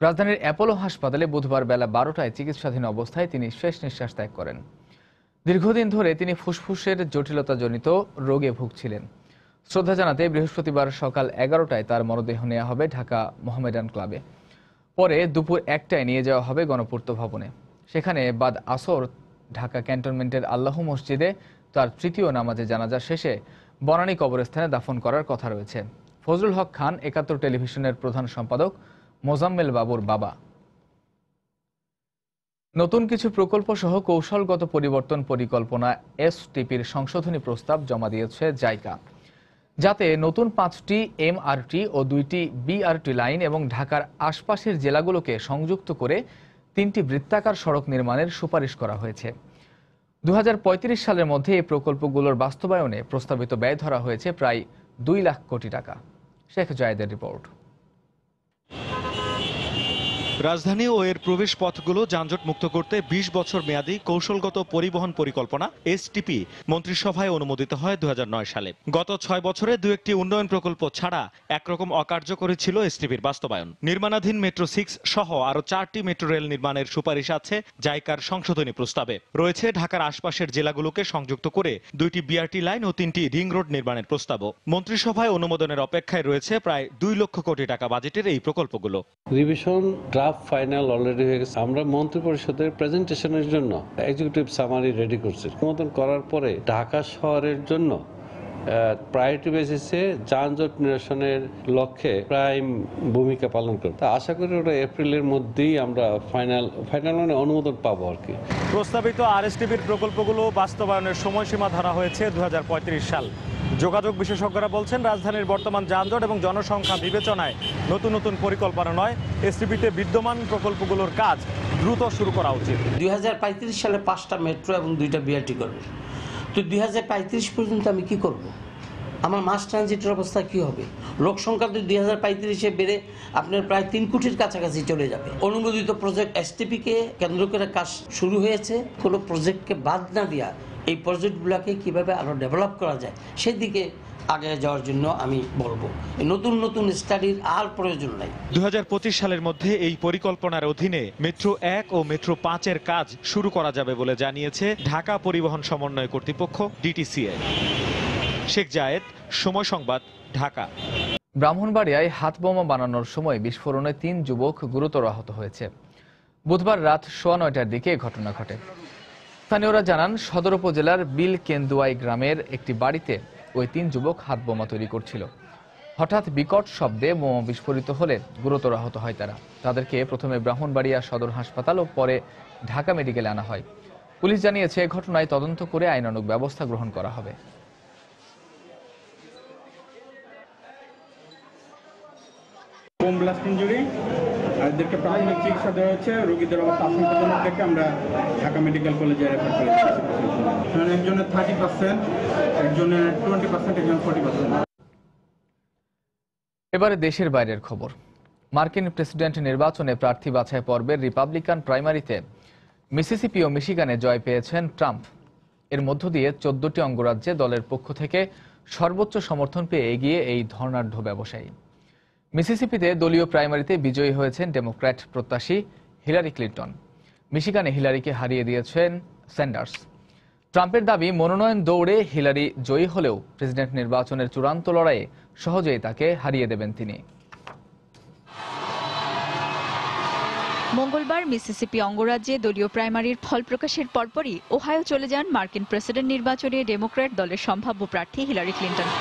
রাজধানীর অ্যাপোলো হাসপাতালে বুধবার বেলা 12টায় চিকিৎসাধীন অবস্থায় তিনি শেষ নিঃশ্বাস ত্যাগ করেন। দীর্ঘদিন ধরে তিনি ফুসফুসের জটিলতাজনিত রোগে ভুগছিলেন। শ্রদ্ধা জানাতে বৃহস্পতিবার সকাল 11টায় তার মরদেহ নেওয়া হবে ঢাকা মোহামেডান ক্লাবে। পরে দুপুর 1টায় নিয়ে যাওয়া হবে গণপূর্ত ভবনে। সেখানে বাদ আসর ঢাকা ক্যান্টনমেন্টের আল্লাহ মসজিদে তার তৃতীয় নামাজে জানাজা শেষে বনানী কবরস্থানে দাফন করার কথা রয়েছে। ফজলুল হক খান 71 টেলিভিশনের প্রধান সম্পাদক মোজাম্মেল বাবুর বাবা। নতুন কিছু প্রকল্প সহ কৌশলগত পরিবর্তন পরিকল্পনা এসটিপির সংশোধনী প্রস্তাব জমা দিয়েছে জাইকা, যাতে নতুন 5টি এমআরটি ও 2টি বিআরটি লাইন এবং ঢাকার আশপাশের জেলাগুলোকে সংযুক্ত করে 3টি বৃত্তাকার সড়ক নির্মাণের সুপারিশ করা হয়েছে। 2035 সালের মধ্যে এই প্রকল্পগুলোর বাস্তবায়নে প্রস্তাবিত ব্যয় ধরা হয়েছে প্রায় 2 লাখ কোটি টাকা। শেখ জায়েদের রিপোর্ট। রাজধানী ও এর প্রবেশ পথগুলো যানজট মুক্ত করতে 20 বছর মেয়াদী কৌশলগত পরিবহন পরিকল্পনা এসটিপি মন্ত্রিসভায় অনুমোদিত হয় 2009 সালে। গত 6 বছরে 2-1টি উন্নয়ন প্রকল্প ছাড়া একরকম অকার্যকরী ছিল এসটিপির বাস্তবায়ন। নির্মাণাধীন মেট্রো 6 সহ আরও 4টি মেট্রো রেল নির্মাণের সুপারিশ আছে জাইকার সংশোধনী প্রস্তাবে। রয়েছে ঢাকার আশপাশের জেলাগুলোকে সংযুক্ত করে 2টি বিআরটি লাইন ও 3টি রিং রোড নির্মাণের প্রস্তাবও। মন্ত্রিসভায় অনুমোদনের অপেক্ষায় রয়েছে প্রায় 2 লক্ষ কোটি টাকা বাজেটের এই প্রকল্পগুলো। রিভিশন ফাইনাল অলরেডি হয়ে গেছে। আমরা মন্ত্রী পরিষদের প্রেজেন্টেশনের জন্য এক্সিকিউটিভ সামারি রেডি করছি। অনুমোদন করার পরে ঢাকা শহরের জন্য প্রায়োরিটি বেসিসে যানজট নিরসনের লক্ষ্যে প্রাইম ভূমিকা পালন করবে। তা আশা করি ওটা এপ্রিলের মধ্যেই আমরা ফাইনাল মানে অনুমোদন পাবো আর কি। প্রস্তাবিত আরএসটিপির প্রকল্পগুলো বাস্তবায়নের সময়সীমা ধরা হয়েছে 2035 সাল। যোগাযোগ বিশেষজ্ঞরা বলছেন, রাজধানীর বর্তমান যানজট এবং জনসংখ্যা বিবেচনায় নতুন নতুন পরিকল্পনা নয়, এসটিপিতে বিদ্যমান প্রকল্পগুলোর কাজ দ্রুত শুরু করা উচিত। 2035 সালে 5টা মেট্রো এবং 2টা বিআরটি করবে। তো 2035 পর্যন্ত আমি কি করব? আমার মাস ট্রানজিটের অবস্থা কি হবে? লোক সংখ্যা তো 2035-এ বেড়ে আপনার প্রায় 3 কোটির কাছাকাছি চলে যাবে। অনুমোদিত প্রজেক্ট এসটিপিকে কেন্দ্র করে কাজ শুরু হয়েছে। কোনো প্রজেক্টকে বাদ না দিয়া এই প্রজেক্টগুলোকে কিভাবে আরও ডেভেলপ করা যায় সেদিকে আগে যাওয়ার জন্য আমি বলবো। নতুন নতুন স্টাডির আর প্রয়োজন নাই। 2025 সালের মধ্যে এই পরিকল্পনার অধীনে মেট্রো 1 ও মেট্রো 5-এর কাজ শুরু করা যাবে বলে জানিয়েছে ঢাকা পরিবহন সমন্বয় কর্তৃপক্ষ ডিটিসিএ। শেখ জায়েদ, সময় সংবাদ, ঢাকা। ব্রাহ্মণবাড়িয়ায় হাত বোমা বানানোর সময় বিস্ফোরণে 3 যুবক গুরুতর আহত হয়েছে। বুধবার রাত 9:15টার দিকে ঘটনা ঘটে। স্থানীয়রা জানান, সদর উপজেলার বিল কেন্দুয়াই গ্রামের একটি বাড়িতে ওই 3 যুবক হাত বোমা তৈরি করছিল। হঠাৎ বিকট শব্দে বোমা বিস্ফোরিত হলে গুরুতর আহত হয় তারা। তাদেরকে প্রথমে ব্রাহ্মণবাড়িয়া সদর হাসপাতাল ও পরে ঢাকা মেডিকেলে আনা হয়। পুলিশ জানিয়েছে, ঘটনায় তদন্ত করে আইনানুগ ব্যবস্থা গ্রহণ করা হবে। বোম ব্লাস্ট ইনজুরি, এদেরকে প্রাথমিক চিকিৎসা দেওয়া হচ্ছে। রোগীদের অবস্থা আশঙ্কাজনক দেখে আমরা ঢাকা মেডিকেল কলেজে রেফার করেছি। একজনের 30%, একজনের 20%, একজন 40%। এবারে দেশের বাইরের খবর। মার্কিন প্রেসিডেন্ট নির্বাচনে প্রার্থী বাছাই পর্বের রিপাবলিকান প্রাইমারিতে মিসিসিপি ও মিশিগানে জয় পেয়েছেন ট্রাম্প। এর মধ্য দিয়ে 14টি অঙ্গরাজ্যে দলের পক্ষ থেকে সর্বোচ্চ সমর্থন পেয়ে এগিয়ে এই ধর্নাঢ্য ব্যবসায়ী। মিসিসিপিতে দলীয় প্রাইমারিতে বিজয়ী হয়েছেন ডেমোক্র্যাট প্রত্যাশী হিলারি ক্লিন্টন। মিশিগানে হিলারিকে হারিয়ে দিয়েছেন স্যান্ডার্স। ট্রাম্পের দাবি, মনোনয়ন দৌড়ে হিলারি জয়ী হলেও প্রেসিডেন্ট নির্বাচনের চূড়ান্ত লড়াইয়ে সহজেই তাকে হারিয়ে দেবেন তিনি। মঙ্গলবার মিসিসিপি অঙ্গরাজ্যে দলীয় প্রাইমারির ফল প্রকাশের পরপরই ওহাইও চলে যান মার্কিন প্রেসিডেন্ট নির্বাচনে ডেমোক্র্যাট দলের সম্ভাব্য প্রার্থী হিলারি ক্লিন্টন।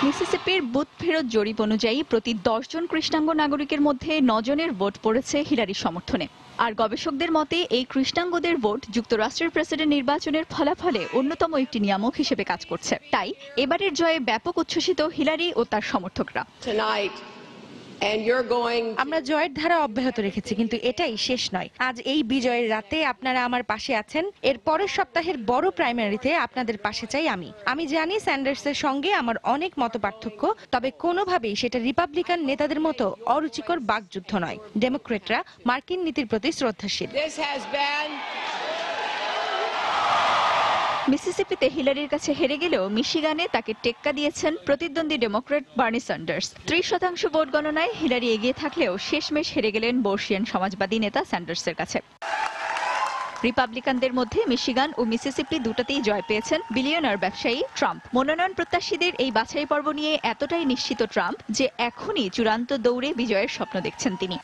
মিসিসিপির বুথ ফেরত জরিপ অনুযায়ী প্রতি 10 জন কৃষ্ণাঙ্গ নাগরিকের মধ্যে 9 জনের ভোট পড়েছে হিলারির সমর্থনে। আর গবেষকদের মতে এই কৃষ্ণাঙ্গদের ভোট যুক্তরাষ্ট্রের প্রেসিডেন্ট নির্বাচনের ফলাফলে অন্যতম একটি নিয়ামক হিসেবে কাজ করছে। তাই এবারের জয়ে ব্যাপক উচ্ছ্বসিত হিলারি ও তার সমর্থকরা। আমরা জয়ের ধারা অব্যাহত রেখেছি, কিন্তু এটাই শেষ নয়। আজ এই বিজয়ের রাতে আপনারা আমার পাশে আছেন। এর পরের সপ্তাহের বড় প্রাইমারিতে আপনাদের পাশে চাই আমি জানি স্যান্ডার্সের সঙ্গে আমার অনেক মতপার্থক্য, তবে কোনোভাবেই সেটা রিপাবলিকান নেতাদের মতো অরুচিকর বাকযুদ্ধ নয়। ডেমোক্রেটরা মার্কিন নীতির প্রতি শ্রদ্ধাশীল। মিসিসিপিতে হিলারির কাছে হেরে গেলেও মিশিগানে তাকে টেক্কা দিয়েছেন প্রতিদ্বন্দ্বী ডেমোক্র্যাট বার্নি স্যান্ডার্স। 30% ভোট গণনায় হিলারি এগিয়ে থাকলেও শেষমেশ হেরে গেলেন বর্ষিয়ান সমাজবাদী নেতা স্যান্ডার্সের কাছে। রিপাবলিকানদের মধ্যে মিশিগান ও মিসিসিপি দুটাতেই জয় পেয়েছেন বিলিয়নার ব্যবসায়ী ট্রাম্প। মনোনয়ন প্রত্যাশীদের এই বাছাই পর্ব নিয়ে এতটাই নিশ্চিত ট্রাম্প যে এখনই চূড়ান্ত দৌড়ে বিজয়ের স্বপ্ন দেখছেন তিনি।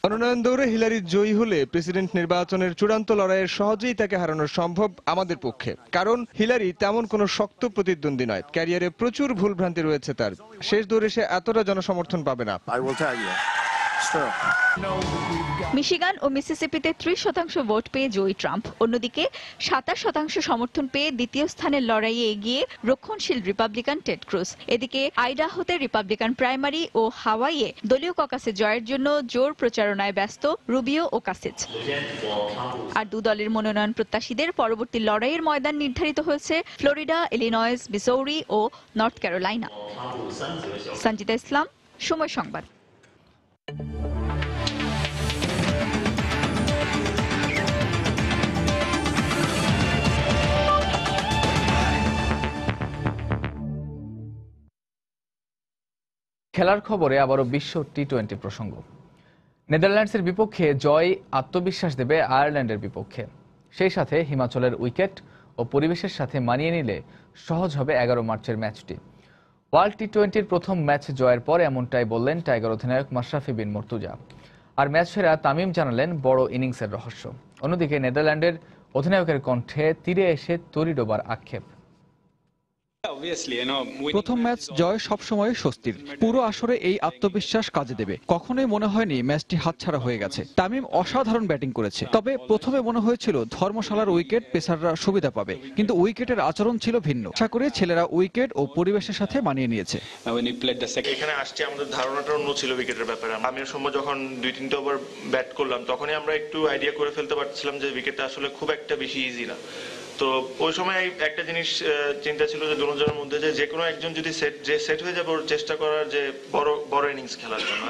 মনোনয়ন দৌড়ে হিলারি জয়ী হলে প্রেসিডেন্ট নির্বাচনের চূড়ান্ত লড়াইয়ের সহজেই তাকে হারানো সম্ভব আমাদের পক্ষে, কারণ হিলারি তেমন কোনো শক্ত প্রতিদ্বন্দ্বী নয়। ক্যারিয়ারে প্রচুর ভুলভ্রান্তি রয়েছে তার। শেষ দৌড়ে সে এতটা জনসমর্থন পাবে না। মিশিগান ও মিসিসিপিতে 30% ভোট পেয়ে জয়ী ট্রাম্প। অন্যদিকে 27% সমর্থন পেয়ে দ্বিতীয় স্থানের লড়াইয়ে এগিয়ে রক্ষণশীল রিপাবলিকান টেড ক্রুজ। এদিকে আইডাহোতে রিপাবলিকান প্রাইমারি ও হাওয়াইয়ে দলীয় ককাসে জয়ের জন্য জোর প্রচারণায় ব্যস্ত রুবিও ও কাসিচ। আর দু দলের মনোনয়ন প্রত্যাশীদের পরবর্তী লড়াইয়ের ময়দান নির্ধারিত হয়েছে ফ্লোরিডা, ইলিনয়েস, মিসৌরি ও নর্থ ক্যারোলাইনা। সঞ্জিতা ইসলাম, সময় সংবাদ। খেলার খবরে আবারও বিশ্ব টি-20 প্রসঙ্গ। নেদারল্যান্ডসের বিপক্ষে জয় আত্মবিশ্বাস দেবে আয়ারল্যান্ডের বিপক্ষে। সেই সাথে হিমাচলের উইকেট ও পরিবেশের সাথে মানিয়ে নিলে সহজ হবে 11 মার্চের ম্যাচটি। ওয়ার্ল্ড টি-20-র প্রথম ম্যাচ জয়ের পর এমনটাই বললেন টাইগার অধিনায়ক মাশরাফি বিন মুর্তজা। আর ম্যাচ সেরা তামিম জানালেন বড় ইনিংসের রহস্য। অন্যদিকে নেদারল্যান্ডের অধিনায়কের কণ্ঠে তীরে এসে তরি ডোবার আক্ষেপ। প্রথম ম্যাচ জয় সবসময় স্বস্তির। পুরো আসরে এই আত্মবিশ্বাস কাজে দেবে। কখনোই মনে হয়নি ম্যাচটি হাতছাড়া হয়ে গেছে। তামিম অসাধারণ ব্যাটিং করেছে, তবে প্রথমে মনে হয়েছিল ধর্মশালার উইকেট পেসাররা সুবিধা পাবে, কিন্তু উইকেটের আচরণ ছিল ভিন্ন। আশা করি ছেলেরা উইকেট ও পরিবেশের সাথে মানিয়ে নিয়েছে। এখানে আসছে আমাদের ধারণাটা অন্য ছিল উইকেটের ব্যাপারে। আমি সময় যখন 2-3 ওভার ব্যাট করলাম তখনই আমরা একটু আইডিয়া করে ফেলতে পারছিলাম যে উইকেটটা আসলে খুব একটা বেশি ইজি না। তো ওই সময় একটা জিনিস চিন্তা ছিল যে দুজনের মধ্যে যে কোনো একজন যদি সেট হয়ে যাবে, ওর চেষ্টা করার যে বড় ইনিংস খেলার জন্য।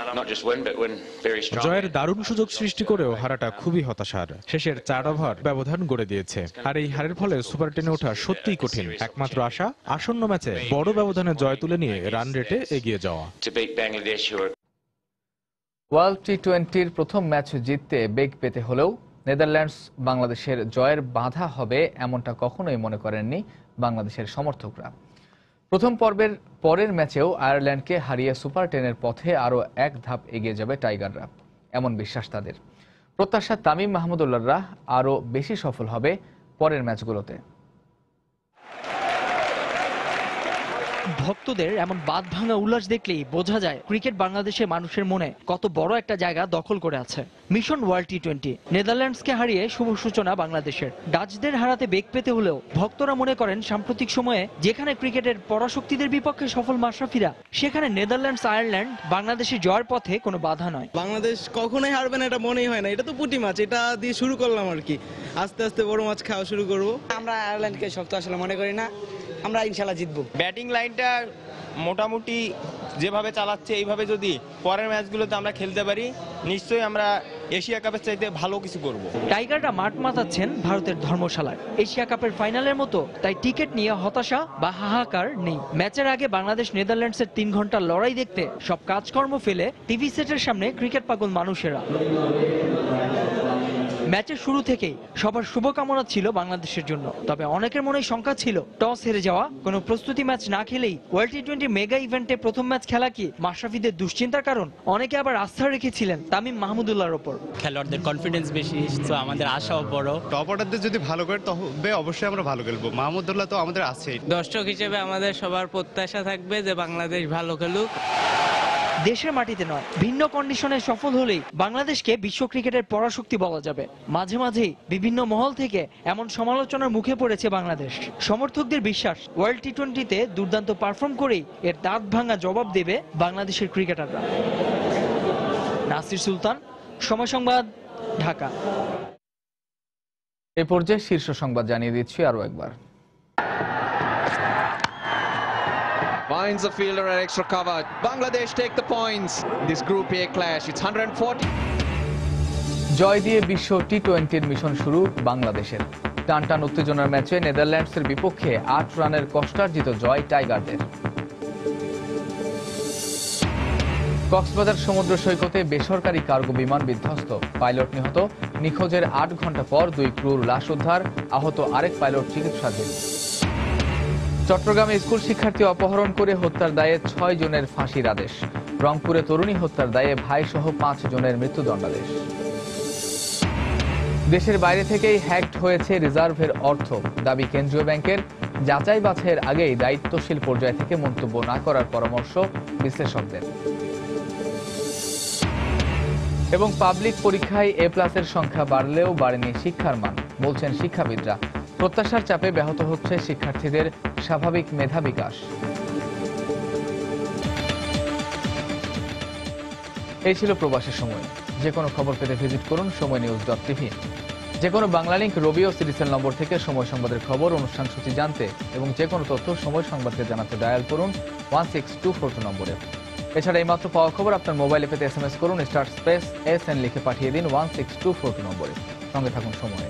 জয়ের দারুণ সুযোগ সৃষ্টি করেও হারাটা খুবই হতাশার। শেষের 4 ওভার ব্যবধান গড়ে দিয়েছে, আর এই হারের ফলে সুপার 10-এ ওঠা সত্যিই কঠিন। একমাত্র আশা আসন্ন ম্যাচে বড় ব্যবধানে জয় তুলে নিয়ে রান রেটে এগিয়ে যাওয়া। ওয়ার্ল্ড টি-20-র প্রথম ম্যাচ জিততে বেগ পেতে হলেও নেদারল্যান্ডস বাংলাদেশের জয়ের বাধা হবে এমনটা কখনোই মনে করেননি বাংলাদেশের সমর্থকরা। প্রথম পর্বের পরের ম্যাচেও আয়ারল্যান্ডকে হারিয়ে সুপার 10-এর পথে আরও এক ধাপ এগিয়ে যাবে টাইগাররা, এমন বিশ্বাস তাদের। প্রত্যাশা তামিম মাহমুদুল্লাহরা আরও বেশি সফল হবে পরের ম্যাচগুলোতে। ভক্তদের এমন বাঁধ ভাঙা উল্লাস দেখলেই বোঝা যায় ক্রিকেট বাংলাদেশের মানুষের মনে কত বড় একটা জায়গা দখল করে আছে। মিশন ওয়ার্ল্ড টি-20 নেদারল্যান্ডসকে হারিয়ে শুভ সূচনা বাংলাদেশের। ডাচদের হারাতে বেগ পেতে হলেও ভক্তরা মনে করেন সাম্প্রতিক সময়ে যেখানে ক্রিকেটের পরাশক্তিদের বিপক্ষে সফল মাশরাফিরা, সেখানে নেদারল্যান্ডস আয়ারল্যান্ড বাংলাদেশের জয়ের পথে কোনো বাধা নয়। বাংলাদেশ কখনোই হারবে না এটা মনেই হয় না। এটা তো পুটি মাছ, এটা দিয়ে শুরু করলাম আর কি, আস্তে আস্তে বড় মাছ খাওয়া শুরু করবো। আমরা আয়ারল্যান্ডকে শক্ত আসলে মনে করি না, আমরা ইনশাল্লাহ জিতবো। ব্যাটিং লাইনটা মোটামুটি যেভাবে চালাচ্ছে এইভাবে যদি পরের ম্যাচগুলোতে আমরা খেলতে পারি, নিশ্চয়ই আমরা এশিয়া কাপের চাইতে ভালো কিছু করব। টাইগাররা মাঠ মাতাচ্ছেন ভারতের ধর্মশালায় এশিয়া কাপের ফাইনালের মতো, তাই টিকিট নিয়ে হতাশা বা হাহাকার নেই। ম্যাচের আগে বাংলাদেশ নেদারল্যান্ডসের 3 ঘন্টার লড়াই দেখতে সব কাজকর্ম ফেলে টিভি সেটের সামনে ক্রিকেট পাগল মানুষেরা। ম্যাচের শুরু থেকেই সবার শুভকামনা ছিল বাংলাদেশের জন্য, তবে অনেকের মনে শঙ্কা ছিল টস হেরে যাওয়া, কোনো প্রস্তুতি ম্যাচ না খেলেই ওয়ার্ল্ড টি-20 মেগা ইভেন্টে প্রথম ম্যাচ খেলা কি মাশরাফিদের দুশ্চিন্তার কারণ? অনেকে আবার আস্থা রেখেছিলেন তামিম মাহমুদুল্লাহর ওপর। খেলোয়াড়দের কনফিডেন্স বেশি, তো আমাদের আশাও বড়। টপ অর্ডারদের যদি ভালো করে তবে অবশ্যই আমরা ভালো খেলবো। মাহমুদুল্লাহ তো আমাদের আছেই। দর্শক হিসেবে আমাদের সবার প্রত্যাশা থাকবে যে বাংলাদেশ ভালো খেলুক। দেশের মাটিতে নয়, ভিন্ন কন্ডিশনে সফল হলেই বাংলাদেশকে বিশ্ব ক্রিকেটের পরাশক্তি বলা যাবে। মাঝে মাঝেই বিভিন্ন মহল থেকে এমন সমালোচনার মুখে পড়েছে বাংলাদেশ। সমর্থকদের বিশ্বাস ওয়ার্ল্ড টি-20-তে দুর্দান্ত পারফর্ম করেই এর দাঁত ভাঙা জবাব দেবে বাংলাদেশের ক্রিকেটাররা। নাসির সুলতান, সময় সংবাদ, ঢাকা। এই পর্যায়ে শীর্ষ সংবাদ জানিয়ে দিচ্ছি আরও একবার। Finds the fielder and extra cover. Bangladesh take the points. This Group A clash. It's 140. জয় দিয়ে বিশ্ব টি-20-র মিশন শুরু বাংলাদেশের। টানটান উত্তেজনার ম্যাচে নেদারল্যান্ডসের বিপক্ষে 8 রানের কষ্টার্জিত জয় টাইগারদের। কক্সবাজার সমুদ্র সৈকতে বেসরকারি কার্গো বিমান বিধ্বস্ত, পাইলট নিহত। নিখোঁজের 8 ঘন্টা পর 2 ক্রুর লাশ উদ্ধার, আহত আরেক পাইলট চিকিৎসাধীন। চট্টগ্রামে স্কুল শিক্ষার্থী অপহরণ করে হত্যার দায়ে 6 জনের ফাঁসির আদেশ। রংপুরে তরুণী হত্যার দায়ে ভাইসহ 5 জনের মৃত্যুদণ্ডাদেশ। দেশের বাইরে থেকেই হ্যাকড হয়েছে রিজার্ভের অর্থ, দাবি কেন্দ্রীয় ব্যাংকের। যাচাই বাছাইয়ের আগেই দায়িত্বশীল পর্যায় থেকে মন্তব্য না করার পরামর্শ বিশ্লেষকদের। এবং পাবলিক পরীক্ষায় A+-এর সংখ্যা বাড়লেও বাড়েনি শিক্ষার মান, বলছেন শিক্ষাবিদরা। প্রত্যাশার চাপে ব্যাহত হচ্ছে শিক্ষার্থীদের স্বাভাবিক মেধা বিকাশ। এই ছিল প্রবাসের সময়। যে কোনো খবর পেতে ভিজিট করুন সময়নিউজ.tv। যে কোনো বাংলা লিংক, রবি ও সিরিসেল নম্বর থেকে সময় সংবাদের খবর, অনুষ্ঠান সূচি জানতে এবং যে কোনো তথ্য সময় সংবাদকে জানাতে ডায়াল করুন 16242 নম্বরে। এছাড়া এইমাত্র পাওয়া খবর আপনার মোবাইলে পেতে SMS করুন *SN লিখে পাঠিয়ে দিন 16242 নম্বরে। সঙ্গে থাকুন সময়ে।